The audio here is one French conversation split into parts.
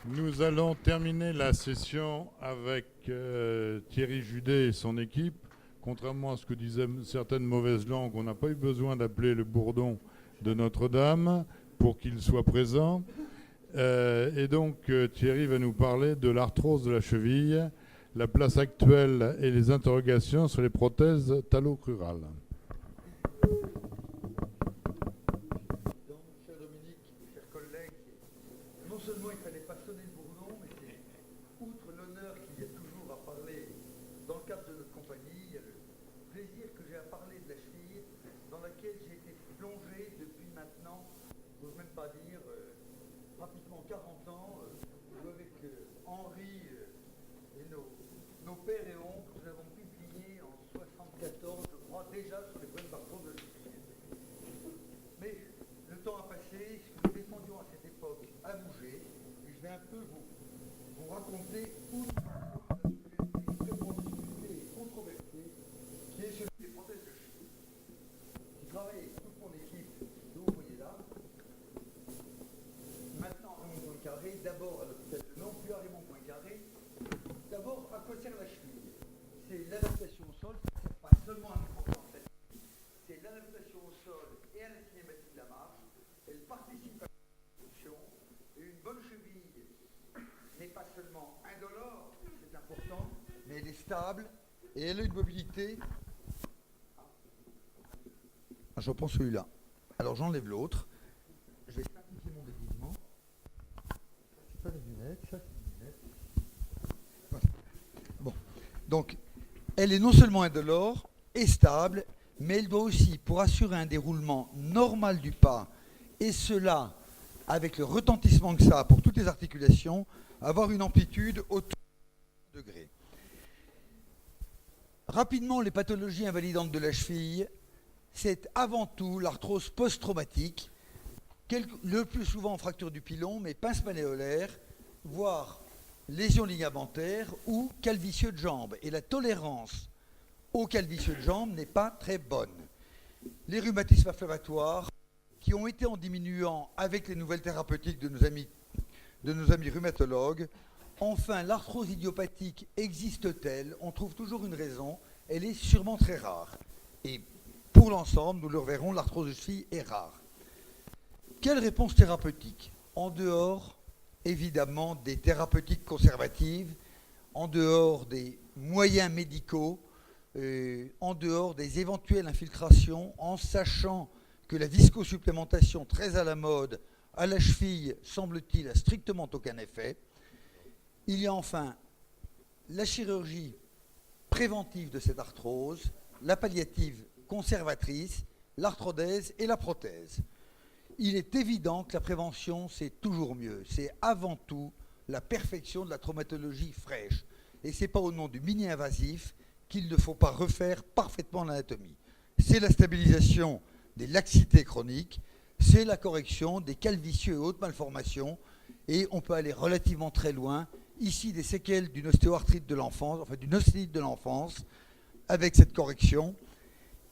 Nous allons terminer la session avec Thierry Judet et son équipe. Contrairement à ce que disaient certaines mauvaises langues, on n'a pas eu besoin d'appeler le bourdon de Notre-Dame pour qu'il soit présent. Et donc Thierry va nous parler de l'arthrose de la cheville, la place actuelle et les interrogations sur les prothèses talocrurales. Cher Dominique, chers collègues, non seulement il ne fallait pas sonner le bourdon, mais c'est outre l'honneur qu'il y a toujours à parler dans le cadre de notre compagnie, il y a le plaisir que j'ai à parler de la cheville dans laquelle j'ai été plongé depuis maintenant, je n'ose même pas dire, pratiquement 40 ans, où avec Henri et nos pères et oncles, nous avons publié en 74, je crois, déjà sur les problèmes d'arthrose de la cheville. Mais le temps a passé, ce que nous défendions à cette époque a bougé, et je vais un peu vous raconter une très grande difficulté et controversée, qui est celui des prothèses de cheville. J'ai travaillé avec toute mon équipe, que vous voyez là, maintenant à Raymond-Poincaré, d'abord à l'hôpital de Nantes, puis à Raymond-Poincaré. D'abord, à quoi sert la cheville? C'est l'adaptation au sol, c'est pas seulement un important fait. C'est l'adaptation au sol et à la cinématique de la marche. Elle participe à la construction. Et une bonne cheville n'est pas seulement indolore, c'est important, mais elle est stable et elle a une mobilité. Je prends celui-là. Alors j'enlève l'autre. Je vais simplifier mon déguisement. C'est pas des lunettes, ça c'est des lunettes. Voilà. Bon. Donc, elle est non seulement indolore et stable, mais elle doit aussi, pour assurer un déroulement normal du pas, et cela avec le retentissement que ça a pour toutes les articulations, avoir une amplitude autour de 1 degré. Rapidement, les pathologies invalidantes de la cheville, c'est avant tout l'arthrose post-traumatique, le plus souvent fracture du pilon, mais pince malléolaire, voire lésions ligamentaires ou calvitieux de jambes. Et la tolérance aux calvitieux de jambes n'est pas très bonne. Les rhumatismes inflammatoires, qui ont été en diminuant avec les nouvelles thérapeutiques de nos amis rhumatologues. Enfin, l'arthrose idiopathique existe-t-elle? On trouve toujours une raison, elle est sûrement très rare. Et pour l'ensemble, nous le verrons, l'arthrose de cheville est rare. Quelle réponse thérapeutique? En dehors, évidemment, des thérapeutiques conservatives, en dehors des moyens médicaux, en dehors des éventuelles infiltrations, en sachant que la viscosupplémentation, très à la mode, à la cheville, semble-t-il, a strictement aucun effet. Il y a enfin la chirurgie préventive de cette arthrose, la palliative conservatrice, l'arthrodèse et la prothèse. Il est évident que la prévention, c'est toujours mieux. C'est avant tout la perfection de la traumatologie fraîche. Et ce n'est pas au nom du mini-invasif qu'il ne faut pas refaire parfaitement l'anatomie. C'est la stabilisation des laxités chroniques, c'est la correction des calvitieux et autres malformations, et on peut aller relativement très loin. Ici, des séquelles d'une ostéoarthrite de l'enfance, enfin d'une ostéite de l'enfance, avec cette correction.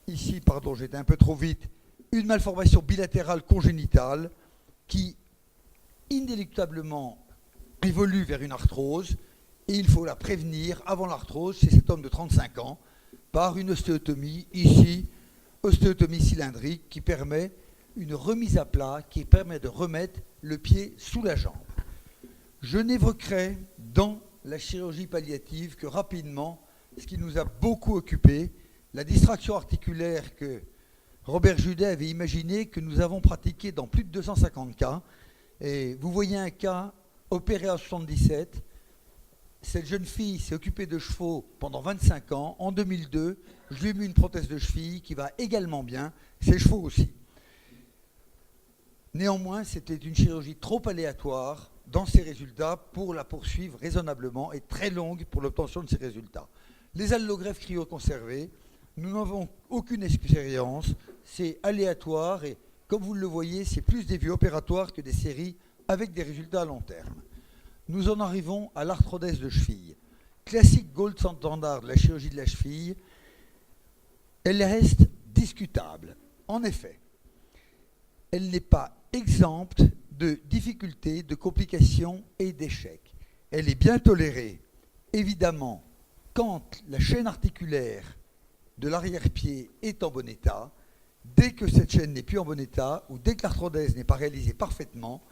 Ici, pardon, j'étais un peu trop vite, une malformation bilatérale congénitale qui, inéluctablement, évolue vers une arthrose, et il faut la prévenir avant l'arthrose, c'est cet homme de 35 ans, par une ostéotomie, ici, ostéotomie cylindrique, qui permet une remise à plat, qui permet de remettre le pied sous la jambe. Je n'évoquerai dans la chirurgie palliative que rapidement ce qui nous a beaucoup occupé, la distraction articulaire que Robert Judet avait imaginé, que nous avons pratiqué dans plus de 250 cas. Et vous voyez un cas opéré en 77. Cette jeune fille s'est occupée de chevaux pendant 25 ans. En 2002, je lui ai mis une prothèse de cheville qui va également bien, ses chevaux aussi. Néanmoins, c'était une chirurgie trop aléatoire dans ses résultats pour la poursuivre raisonnablement et très longue pour l'obtention de ces résultats. Les allogreffes cryoconservées, nous n'avons aucune expérience, c'est aléatoire et comme vous le voyez, c'est plus des vues opératoires que des séries avec des résultats à long terme. Nous en arrivons à l'arthrodèse de cheville. Classique gold standard de la chirurgie de la cheville, elle reste discutable. En effet, elle n'est pas exempte de difficultés, de complications et d'échecs. Elle est bien tolérée, évidemment, quand la chaîne articulaire de l'arrière-pied est en bon état. Dès que cette chaîne n'est plus en bon état, ou dès que l'arthrodèse n'est pas réalisée parfaitement,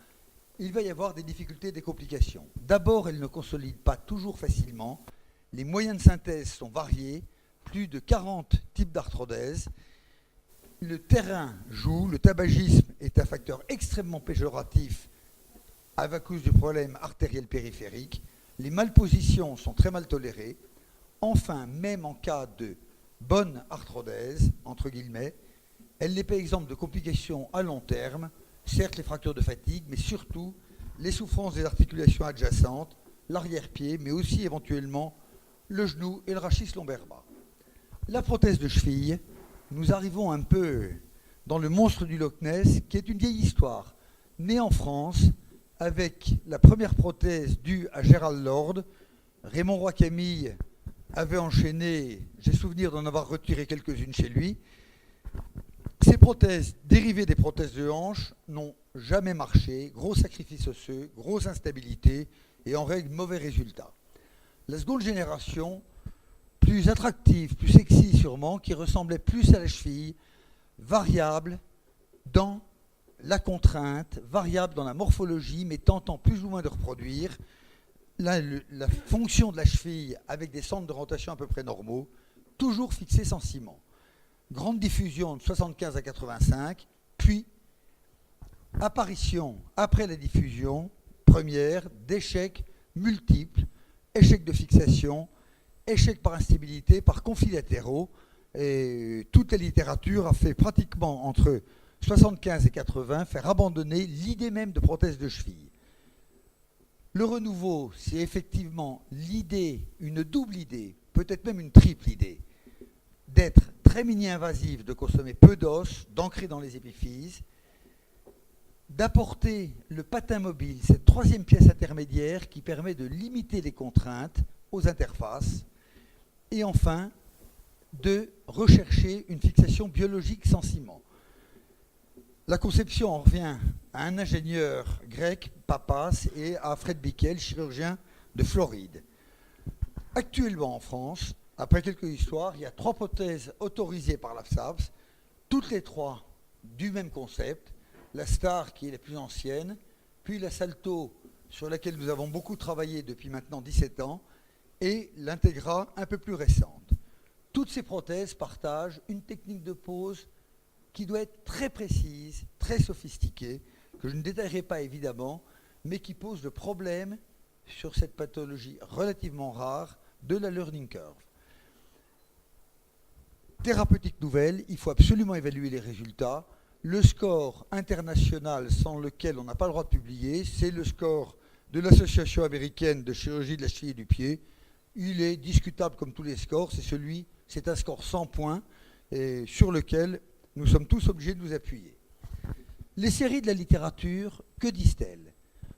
il va y avoir des difficultés, des complications. D'abord, elle ne consolide pas toujours facilement. Les moyens de synthèse sont variés, plus de 40 types d'arthrodèse. Le terrain joue, le tabagisme est un facteur extrêmement péjoratif à cause du problème artériel périphérique. Les malpositions sont très mal tolérées. Enfin, même en cas de bonne arthrodèse, entre guillemets, elle n'est pas exempte de complications à long terme, certes les fractures de fatigue, mais surtout les souffrances des articulations adjacentes, l'arrière-pied, mais aussi éventuellement le genou et le rachis lombaire bas. La prothèse de cheville, nous arrivons un peu dans le monstre du Loch Ness, qui est une vieille histoire, née en France avec la première prothèse due à Gérald Lord. Raymond Roy-Camille avait enchaîné, j'ai souvenir d'en avoir retiré quelques-unes chez lui. Ces prothèses, dérivées des prothèses de hanche, n'ont jamais marché. Gros sacrifice osseux, grosse instabilité et en règle mauvais résultat. La seconde génération, plus attractive, plus sexy sûrement, qui ressemblait plus à la cheville, variable dans la contrainte, variable dans la morphologie, mais tentant plus ou moins de reproduire la fonction de la cheville avec des centres de rotation à peu près normaux, toujours fixés sans ciment. Grande diffusion de 75 à 85, puis apparition après la diffusion première d'échecs multiples, échecs de fixation, échecs par instabilité, par conflits latéraux. Et toute la littérature a fait pratiquement entre 75 et 80 faire abandonner l'idée même de prothèse de cheville. Le renouveau, c'est effectivement l'idée, une double idée, peut-être même une triple idée, d'être très mini-invasif, de consommer peu d'os, d'ancrer dans les épiphyses, d'apporter le patin mobile, cette troisième pièce intermédiaire qui permet de limiter les contraintes aux interfaces, et enfin de rechercher une fixation biologique sans ciment. La conception en revient à un ingénieur grec, Papas, et à Fred Bickel, chirurgien de Floride. Actuellement en France, après quelques histoires, il y a 3 prothèses autorisées par la FSAPS, toutes les 3 du même concept. La Star qui est la plus ancienne, puis la Salto sur laquelle nous avons beaucoup travaillé depuis maintenant 17 ans, et l'Integra un peu plus récente. Toutes ces prothèses partagent une technique de pose qui doit être très précise, très sophistiquée, que je ne détaillerai pas évidemment, mais qui pose le problème sur cette pathologie relativement rare de la learning curve. Thérapeutique nouvelle, il faut absolument évaluer les résultats. Le score international sans lequel on n'a pas le droit de publier, c'est le score de l'Association américaine de chirurgie de la cheville et du pied. Il est discutable comme tous les scores, c'est un score 100 points et sur lequel nous sommes tous obligés de nous appuyer. Les séries de la littérature, que disent-elles?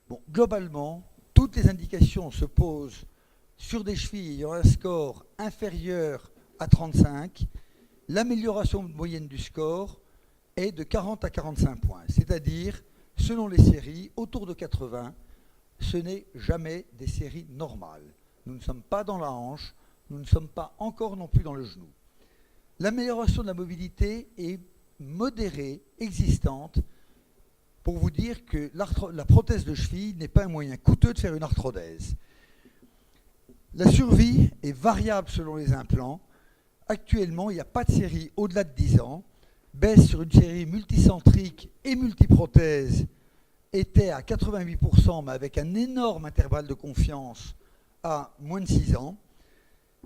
Bon, globalement, toutes les indications se posent sur des chevilles ayant un score inférieur à 35. L'amélioration moyenne du score est de 40 à 45 points, c'est-à-dire, selon les séries, autour de 80. Ce n'est jamais des séries normales. Nous ne sommes pas dans la hanche, nous ne sommes pas encore non plus dans le genou. L'amélioration de la mobilité est modérée, existante, pour vous dire que la prothèse de cheville n'est pas un moyen coûteux de faire une arthrodèse. La survie est variable selon les implants. Actuellement, il n'y a pas de série au-delà de 10 ans. Baisse sur une série multicentrique et multiprothèse était à 88%, mais avec un énorme intervalle de confiance à moins de 6 ans.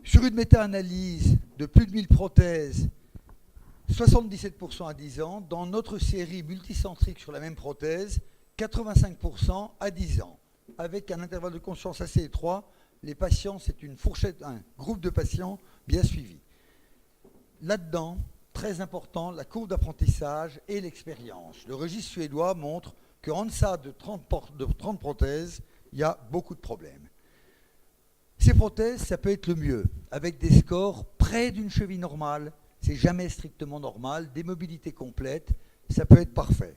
Sur une méta-analyse de plus de 1000 prothèses, 77% à 10 ans. Dans notre série multicentrique sur la même prothèse, 85% à 10 ans. Avec un intervalle de confiance assez étroit, les patients, c'est une fourchette, un groupe de patients bien suivi. Là-dedans, très important, la courbe d'apprentissage et l'expérience. Le registre suédois montre qu'en deçà de 30 prothèses, il y a beaucoup de problèmes. Ces prothèses, ça peut être le mieux, avec des scores près d'une cheville normale, c'est jamais strictement normal, des mobilités complètes, ça peut être parfait.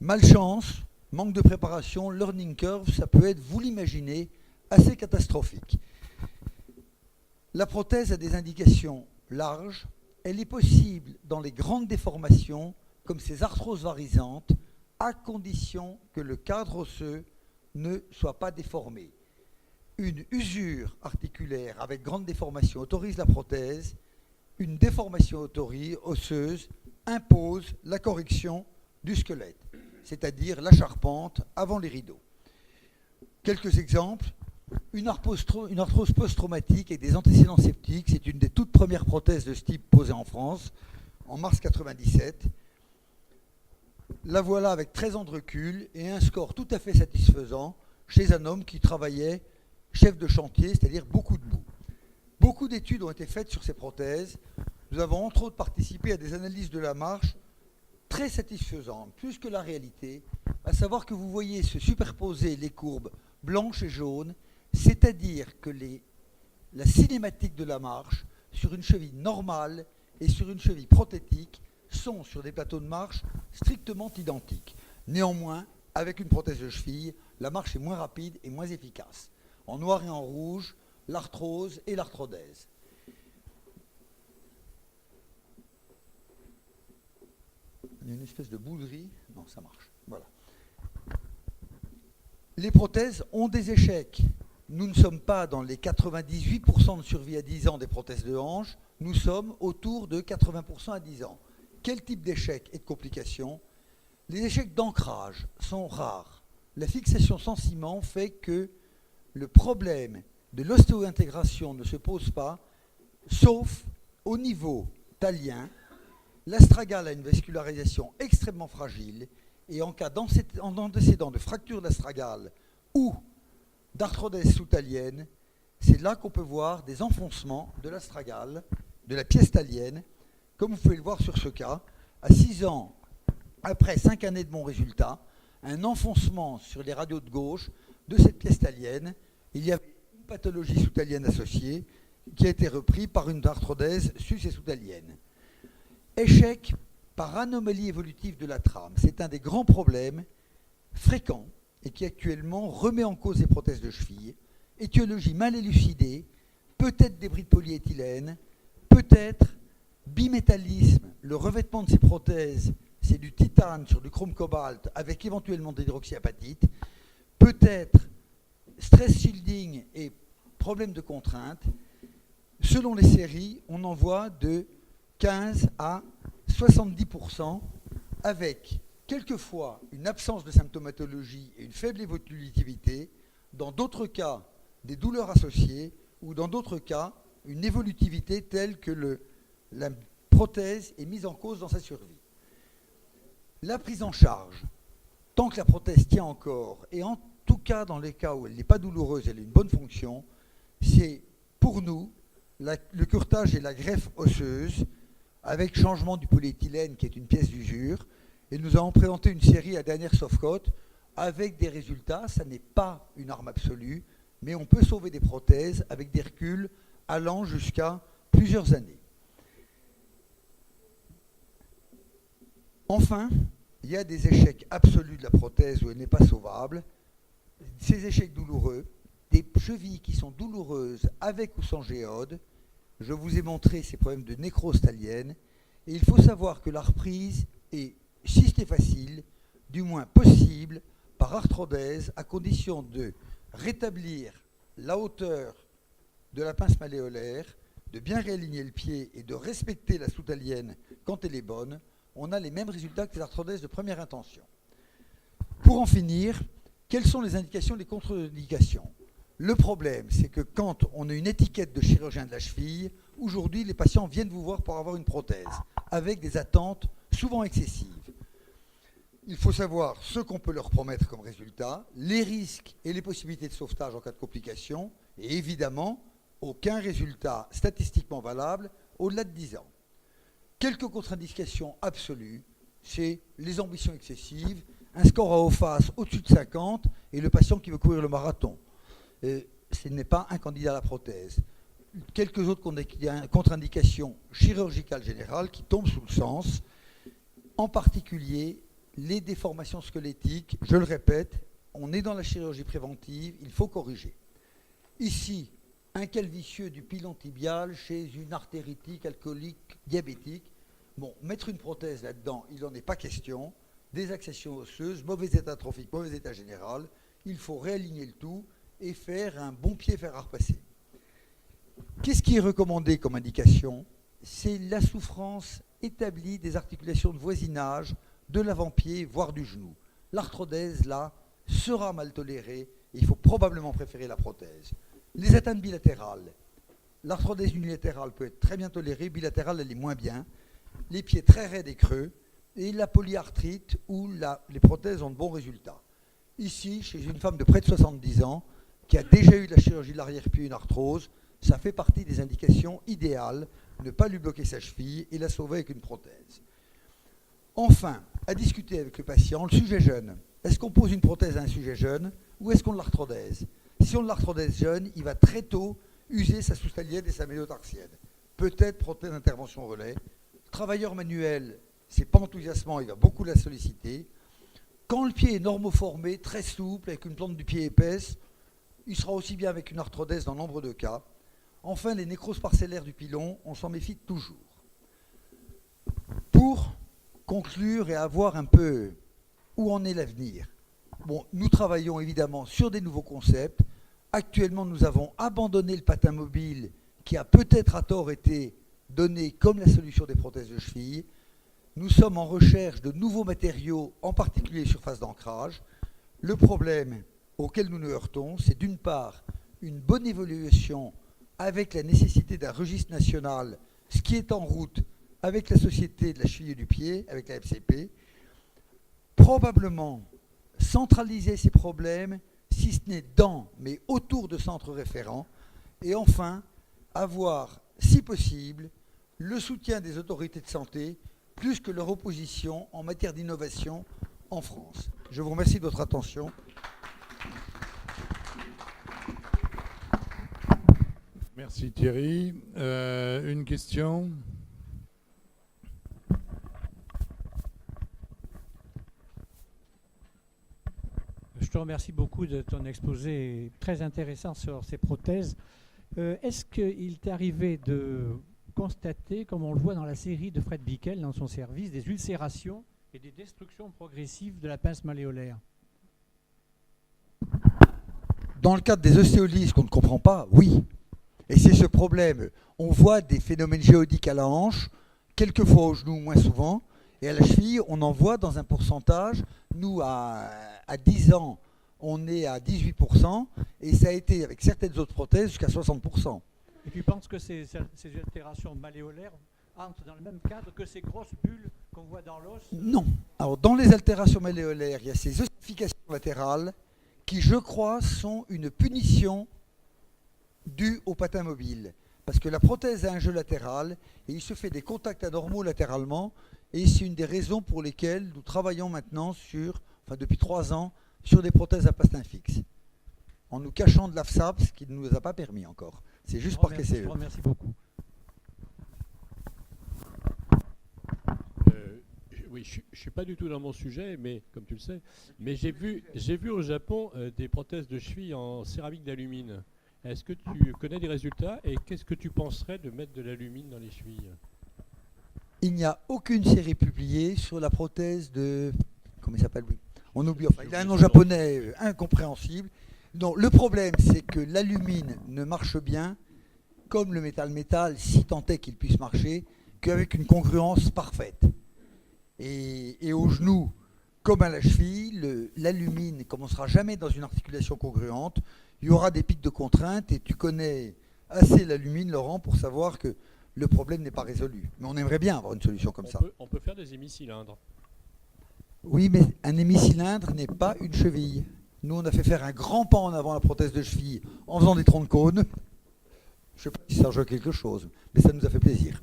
Malchance, manque de préparation, learning curve, ça peut être, vous l'imaginez, assez catastrophique. La prothèse a des indications larges. Elle est possible dans les grandes déformations, comme ces arthroses varisantes, à condition que le cadre osseux ne soit pas déformé. Une usure articulaire avec grande déformation autorise la prothèse. Une déformation osseuse impose la correction du squelette, c'est-à-dire la charpente avant les rideaux. Quelques exemples. Une arthrose post-traumatique et des antécédents septiques, c'est une des toutes premières prothèses de ce type posées en France, en mars 1997. La voilà avec 13 ans de recul et un score tout à fait satisfaisant chez un homme qui travaillait chef de chantier, c'est-à-dire beaucoup debout. Beaucoup d'études ont été faites sur ces prothèses. Nous avons entre autres participé à des analyses de la marche très satisfaisantes, plus que la réalité, à savoir que vous voyez se superposer les courbes blanches et jaunes, c'est-à-dire que la cinématique de la marche sur une cheville normale et sur une cheville prothétique sont sur des plateaux de marche strictement identiques. Néanmoins, avec une prothèse de cheville, la marche est moins rapide et moins efficace. En noir et en rouge, l'arthrose et l'arthrodèse. Il y a une espèce de boulerie. Non, ça marche. Voilà. Les prothèses ont des échecs. Nous ne sommes pas dans les 98% de survie à 10 ans des prothèses de hanche, nous sommes autour de 80% à 10 ans. Quel type d'échecs et de complications? Les échecs d'ancrage sont rares. La fixation sans ciment fait que le problème de l'ostéo-intégration ne se pose pas, sauf au niveau talien. L'astragale a une vascularisation extrêmement fragile et en cas d'antécédent de fracture d'astragale ou d'arthrodèse sous-talienne, c'est là qu'on peut voir des enfoncements de l'astragale, de la pièce talienne, comme vous pouvez le voir sur ce cas, à 6 ans, après 5 années de bons résultats, un enfoncement sur les radios de gauche de cette pièce talienne. Il y avait une pathologie sous-talienne associée qui a été reprise par une arthrodèse sus- et sous-talienne. Échec par anomalie évolutive de la trame, c'est un des grands problèmes fréquents et qui actuellement remet en cause les prothèses de cheville. Étiologie mal élucidée, peut-être débris de polyéthylène, peut-être bimétallisme. Le revêtement de ces prothèses, c'est du titane sur du chrome cobalt avec éventuellement de l'hydroxyapatite, peut-être stress shielding et problème de contrainte. Selon les séries, on en voit de 15 à 70%, avec quelquefois une absence de symptomatologie et une faible évolutivité, dans d'autres cas des douleurs associées, ou dans d'autres cas une évolutivité telle que la prothèse est mise en cause dans sa survie. La prise en charge, tant que la prothèse tient encore, et en tout cas dans les cas où elle n'est pas douloureuse, elle a une bonne fonction, c'est pour nous le curetage et la greffe osseuse, avec changement du polyéthylène qui est une pièce d'usure. Et nous avons présenté une série à dernière Softcoat avec des résultats. Ça n'est pas une arme absolue, mais on peut sauver des prothèses avec des reculs allant jusqu'à plusieurs années. Enfin, il y a des échecs absolus de la prothèse où elle n'est pas sauvable. Ces échecs douloureux, des chevilles qui sont douloureuses avec ou sans géode. Je vous ai montré ces problèmes de nécrose talienne. Et il faut savoir que la reprise est, si c'est facile, du moins possible, par arthrodèse, à condition de rétablir la hauteur de la pince malléolaire, de bien réaligner le pied et de respecter la sous-talienne quand elle est bonne. On a les mêmes résultats que les arthrodèses de première intention. Pour en finir, quelles sont les indications et les contre-indications? Le problème, c'est que quand on a une étiquette de chirurgien de la cheville, aujourd'hui, les patients viennent vous voir pour avoir une prothèse, avec des attentes souvent excessives. Il faut savoir ce qu'on peut leur promettre comme résultat, les risques et les possibilités de sauvetage en cas de complications, et évidemment, aucun résultat statistiquement valable au-delà de 10 ans. Quelques contre-indications absolues, c'est les ambitions excessives, un score à O-face au-dessus de 50 et le patient qui veut courir le marathon. Ce n'est pas un candidat à la prothèse. Quelques autres contre-indications chirurgicales générales qui tombent sous le sens, en particulier les déformations squelettiques, je le répète, on est dans la chirurgie préventive, il faut corriger. Ici, un calvicieux du pilon tibial chez une artéritique alcoolique diabétique. Bon, mettre une prothèse là-dedans, il n'en est pas question. Des accessions osseuses, mauvais état trophique, mauvais état général. Il faut réaligner le tout et faire un bon pied fer à repasser. Qu'est-ce qui est recommandé comme indication? C'est la souffrance établie des articulations de voisinage de l'avant-pied, voire du genou. L'arthrodèse, là, sera mal tolérée et il faut probablement préférer la prothèse. Les atteintes bilatérales. L'arthrodèse unilatérale peut être très bien tolérée, bilatérale, elle est moins bien. Les pieds très raides et creux, et la polyarthrite où les prothèses ont de bons résultats. Ici, chez une femme de près de 70 ans, qui a déjà eu de la chirurgie de l'arrière-pied, une arthrose, ça fait partie des indications idéales, ne pas lui bloquer sa cheville et la sauver avec une prothèse. Enfin, à discuter avec le patient, le sujet jeune. Est-ce qu'on pose une prothèse à un sujet jeune ou est-ce qu'on l'arthrodèse? Si on l'arthrodèse jeune, il va très tôt user sa soustalienne et sa médotarsienne. Peut-être prothèse d'intervention relais. Travailleur manuel, c'est pas enthousiasmant, il va beaucoup la solliciter. Quand le pied est normoformé, très souple, avec une plante du pied épaisse, il sera aussi bien avec une arthrodèse dans nombre de cas. Enfin, les nécroses parcellaires du pilon, on s'en méfie toujours. Pour conclure et avoir un peu où en est l'avenir, bon, nous travaillons évidemment sur des nouveaux concepts. Actuellement, nous avons abandonné le patin mobile qui a peut-être à tort été donné comme la solution des prothèses de cheville. Nous sommes en recherche de nouveaux matériaux, en particulier surface d'ancrage. Le problème auquel nous nous heurtons, c'est d'une part une bonne évaluation avec la nécessité d'un registre national, ce qui est en route avec la Société de la cheville et du pied, avec la FCP. Probablement centraliser ces problèmes, si ce n'est dans, mais autour de centres référents. Et enfin, avoir, si possible, le soutien des autorités de santé, plus que leur opposition en matière d'innovation en France. Je vous remercie de votre attention. Merci Thierry. Une question? Je te remercie beaucoup de ton exposé très intéressant sur ces prothèses. Est-ce qu'il t'est arrivé de constater, comme on le voit dans la série de Fred Bickel dans son service, des ulcérations et des destructions progressives de la pince malléolaire? Dans le cadre des ostéolyses qu'on ne comprend pas, oui. Et c'est ce problème. On voit des phénomènes géodiques à la hanche, quelquefois au genou, moins souvent, et à la cheville, on en voit dans un pourcentage. Nous, à 10 ans, on est à 18%, et ça a été, avec certaines autres prothèses, jusqu'à 60%. Et tu penses que ces altérations malléolaires entrent dans le même cadre que ces grosses bulles qu'on voit dans l'os? Non. Alors, dans les altérations malléolaires, il y a ces ossifications latérales qui, je crois, sont une punition due au patin mobile. Parce que la prothèse a un jeu latéral et il se fait des contacts anormaux latéralement. Et c'est une des raisons pour lesquelles nous travaillons maintenant depuis 3 ans, sur des prothèses à patin fixe. En nous cachant de l'AFSAP, ce qui ne nous a pas permis encore. C'est juste par KCE. Je vous remercie beaucoup. Oui, je ne suis pas du tout dans mon sujet, mais comme tu le sais, mais j'ai vu au Japon des prothèses de cheville en céramique d'alumine. Est-ce que tu connais des résultats et qu'est-ce que tu penserais de mettre de l'alumine dans les chevilles? Il n'y a aucune série publiée sur la prothèse de... Comment il s'appelle, lui? On oublie, enfin, il a un nom japonais incompréhensible. Non, le problème, c'est que l'alumine ne marche bien, comme le métal, si tant est qu'il puisse marcher, qu'avec une congruence parfaite. Et au genou, comme à la cheville, l'alumine ne commencera jamais dans une articulation congruente. Il y aura des pics de contrainte et tu connais assez l'alumine, Laurent, pour savoir que le problème n'est pas résolu. Mais on aimerait bien avoir une solution comme ça. On peut faire des hémicylindres. Oui, mais un hémicylindre n'est pas une cheville. Nous, on a fait faire un grand pas en avant à la prothèse de cheville en faisant des troncs de cône. Je ne sais pas si ça rejoint quelque chose, mais ça nous a fait plaisir.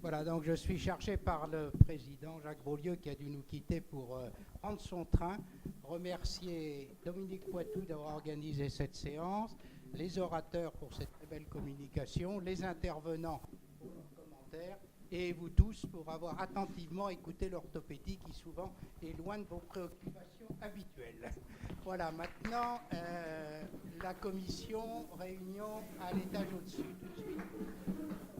Voilà, Voilà, donc je suis chargé par le président Jacques Beaulieu qui a dû nous quitter pour prendre son train. Remercier Dominique Poitou d'avoir organisé cette séance, les orateurs pour cette très belle communication, les intervenants pour leurs commentaires et vous tous pour avoir attentivement écouté l'orthopédie qui souvent est loin de vos préoccupations habituelles. Voilà, maintenant la commission, réunion à l'étage au-dessus tout de suite.